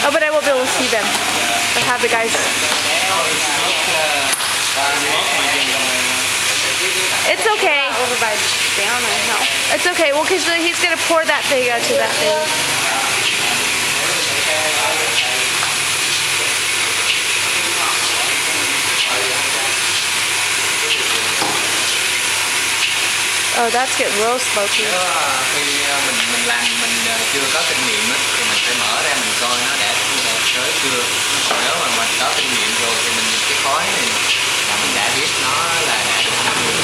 Oh, but I won't be able to see them. I have the guys. It's okay. Over by down, I know. It's okay. Well, because he's gonna pour that thing to that thing. Oh, that's getting real smoky. Nếu khi mình làm mình chưa có kinh nghiệm á, thì mình phải mở ra mình coi nó đã tới chưa. Còn nếu mà mình có kinh nghiệm rồi thì mình nhìn cái khói này là mình đã biết nó là đã được chưa.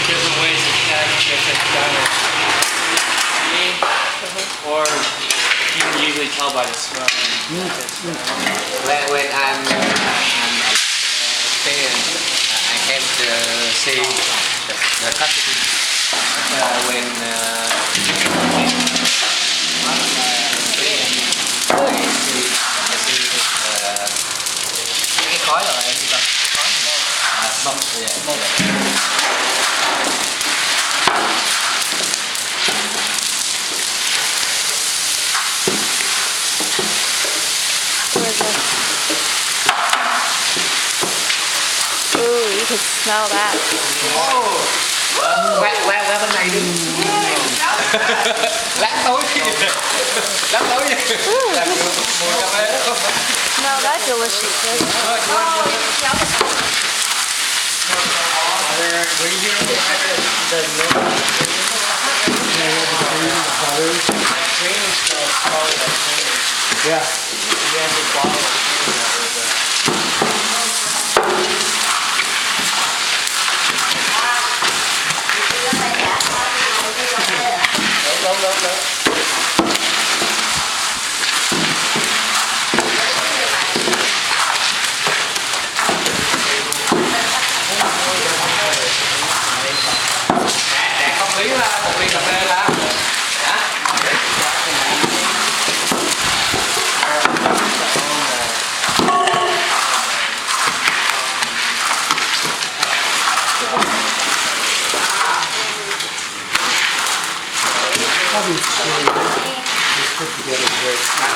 Different ways to check if it's done or you can usually tell by the smell. When I'm staying, I have to see the custody when cái khói rồi em coi khói smoke Ooh, you can smell that. qua bên này đi. lát tối làm mùi cà phê. Smell that delicious. Yeah. Không lý là một ly cà phê là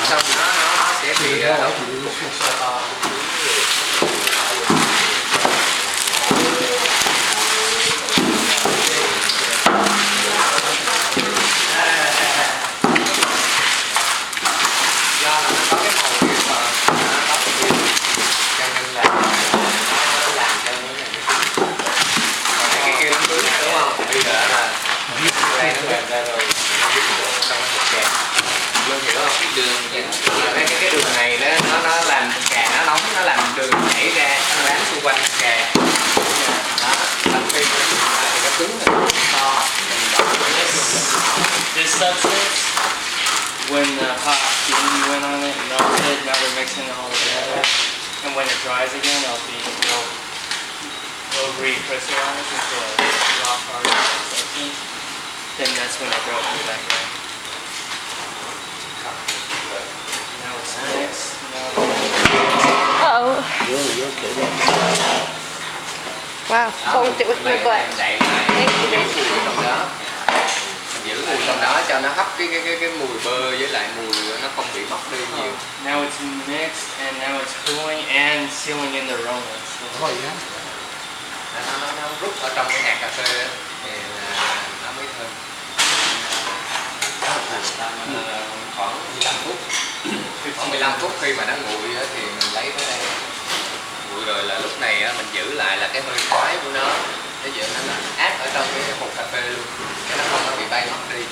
xong nó sẽ bị cái đường này đó, nó làm cà nó nóng, nó làm đường chảy ra, nó bám xung quanh cà đó, làm khi thì nó cứng rồi to. This substance, when the hot steam went on it and melted, now they're mixing it all together. And when it dries again, it'll recrystallize into a rock hard substance. Then that's when it goes back in. Now it's mixed. Uh-oh. Wow, hold it with my butt. Thank you, baby. Giữ mùi trong đó cho nó hấp cái mùi bơ với lại mùi nó không bị mất đi nhiều. Now it's mixed and now it's cooling and sealing in the aroma. Nó rút ở trong cái hạt cà phê đó, thì nó mới thơm. Khoảng 15 phút. Khoảng 15 phút khi mà nó nguội thì mình lấy tới đây. Nguội rồi là lúc này mình giữ lại là cái hơi khói của nó, để giữ nó áp ở trong cái hộp cà phê luôn, cho nó không có bị bay mất đi.